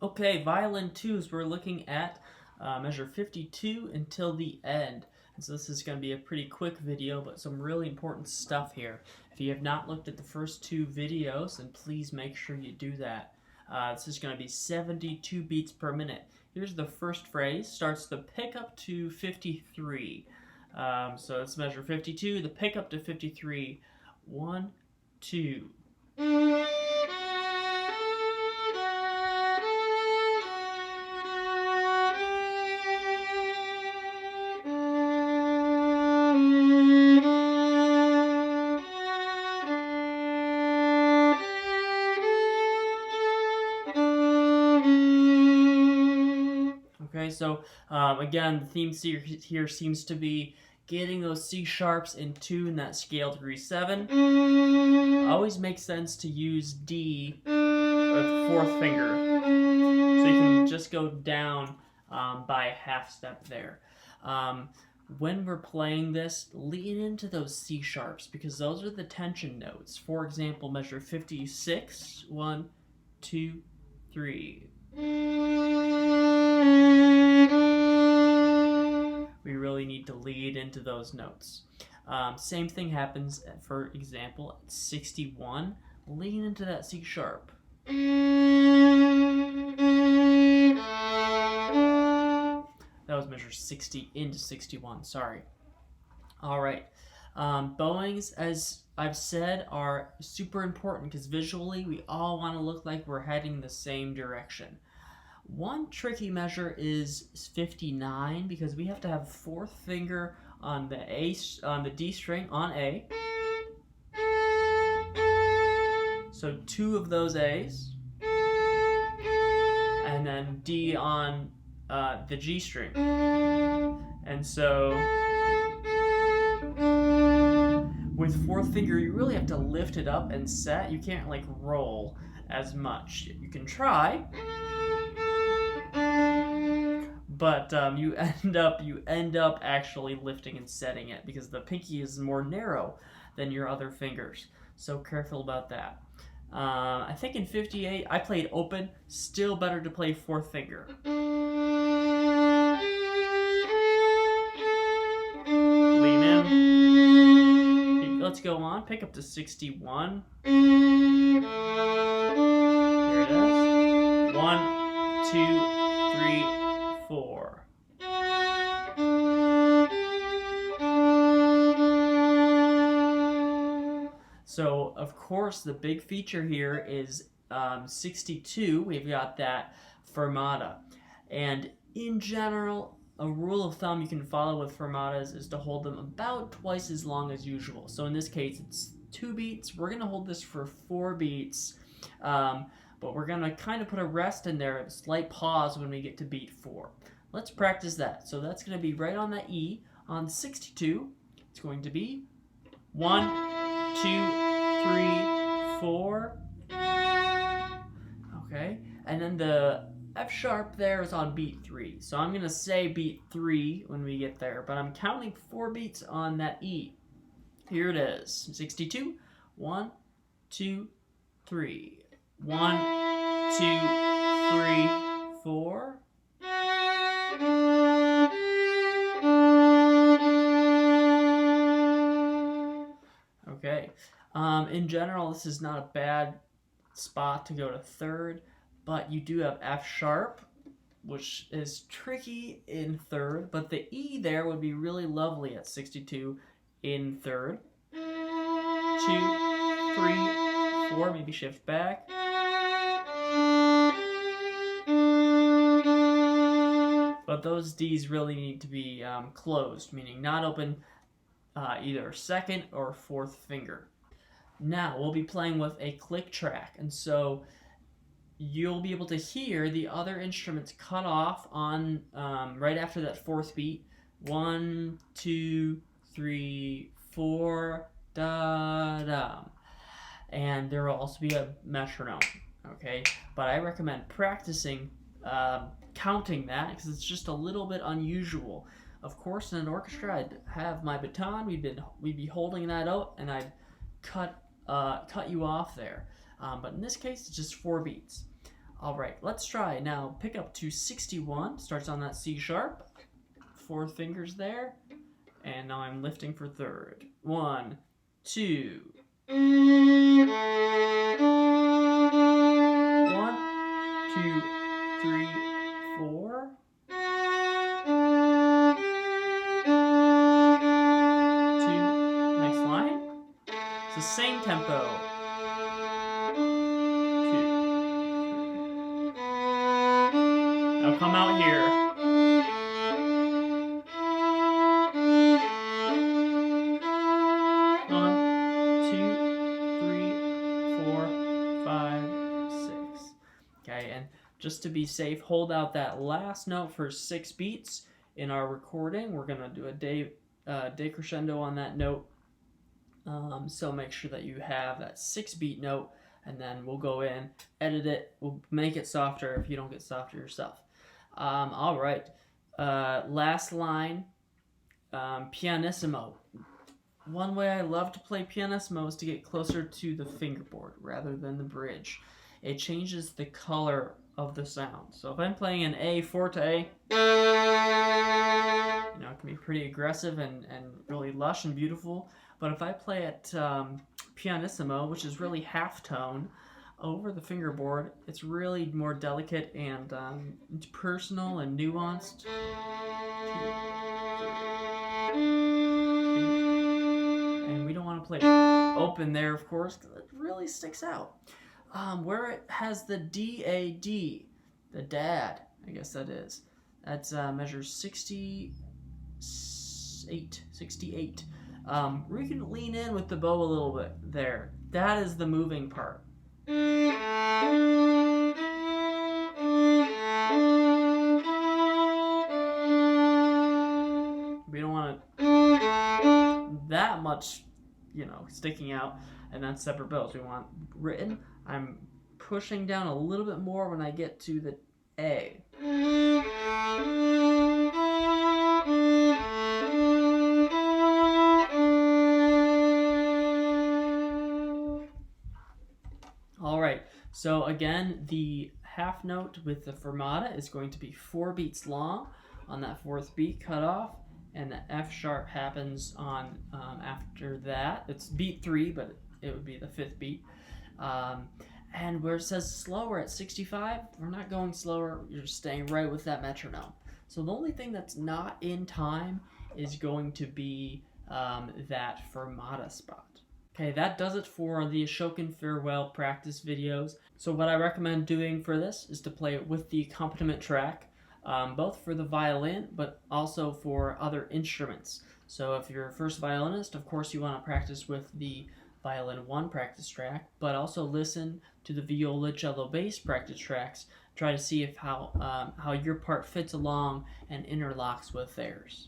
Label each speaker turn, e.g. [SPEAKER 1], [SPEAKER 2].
[SPEAKER 1] Okay, violin twos, we're looking at measure 52 until the end. And so this is going to be a pretty quick video, but some really important stuff here. If you have not looked at the first two videos, then please make sure you do that. This is going to be 72 beats per minute. Here's the first phrase, starts the pickup to 53. So let's measure 52, the pickup to 53. 1, 2. Okay, so again, the theme here seems to be getting those C sharps in tune, that scale degree 7. Always makes sense to use D with fourth finger. So you can just go down by a half step there. When we're playing this, lean into those C sharps because those are the tension notes. For example, measure 56. 1, 2, 3. We really need to lead into those notes. Same thing happens, for example, at 61. Lean into that C sharp. That was measure 60 into 61, sorry. All right. Bowings, as I've said, are super important because visually we all want to look like we're heading the same direction. One tricky measure is 59 because we have to have fourth finger on the D string on A. So 2 of those A's, and then D on the G string. And so with fourth finger, you really have to lift it up and set. You can't like roll as much. You can try, but you end up actually lifting and setting it because the pinky is more narrow than your other fingers. So careful about that. I think in 58 I played open. Still better to play fourth finger. Lean in. Let's go on. Pick up to 61. Here it is. 1, 2, 3, 4. So, of course, the big feature here is 62. We've got that fermata. And in general, a rule of thumb you can follow with fermatas is to hold them about twice as long as usual. So in this case, it's 2 beats. We're going to hold this for 4 beats. But we're going to kind of put a rest in there, a slight pause when we get to beat 4. Let's practice that. So that's going to be right on that E. On 62, it's going to be 1, 2, 3, 4. Okay, and then the F sharp there is on beat 3. So I'm going to say beat 3 when we get there, but I'm counting 4 beats on that E. Here it is. 62. 1, 2, 3. 1, 2, 3, 4. Okay. In general, this is not a bad spot to go to third, but you do have F sharp, which is tricky in third, but the E there would be really lovely at 62 in third. 2, 3, 4, maybe shift back. But those Ds really need to be closed, meaning not open either second or fourth finger. Now we'll be playing with a click track, and so you'll be able to hear the other instruments cut off on right after that fourth beat. 1, 2, 3, 4, da da, and there will also be a metronome. Okay, but I recommend practicing counting that because it's just a little bit unusual. Of course, in an orchestra, I'd have my baton. We'd be holding that out, and I'd cut you off there. But in this case, it's just 4 beats. Alright, let's try. Now pick up to 61, starts on that C sharp, 4th finger's there, and now I'm lifting for 3rd. 1, 2. 1, 2, 3, 4. 2, next line. It's the same tempo. 2. Now come out here. 1, 2, 3, 4, 5, 6. Okay, and just to be safe, hold out that last note for 6 beats. In our recording, we're gonna do a decrescendo on that note. So make sure that you have that 6-beat note, and then we'll go in, edit it, we'll make it softer if you don't get softer yourself. All right, last line, pianissimo. One way I love to play pianissimo is to get closer to the fingerboard rather than the bridge. It changes the color of the sound. So if I'm playing an A forte, you know, it can be pretty aggressive and really lush and beautiful. But if I play it pianissimo, which is really half tone, over the fingerboard, it's really more delicate and it's personal and nuanced. 2, 3, 2. And we don't want to play open there, of course, because it really sticks out. Where it has the D-A-D, the dad, I guess that is. That's measures 68. We can lean in with the bow a little bit there. That is the moving part. We don't want it that much, you know, sticking out, and then separate bills. We want written. I'm pushing down a little bit more when I get to the A. Alright, so again, the half note with the fermata is going to be 4 beats long on that 4th beat cut off, and the F sharp happens on after that. It's beat 3, but it would be the 5th beat. And where it says slower at 65, we're not going slower, you're just staying right with that metronome. So the only thing that's not in time is going to be that fermata spot. Okay, that does it for the Ashokan farewell practice videos. So what I recommend doing for this is to play it with the accompaniment track, both for the violin, but also for other instruments. So if you're a first violinist, of course you want to practice with the Violin 1 practice track, but also listen to the viola, cello, bass practice tracks. Try to see if how your part fits along and interlocks with theirs.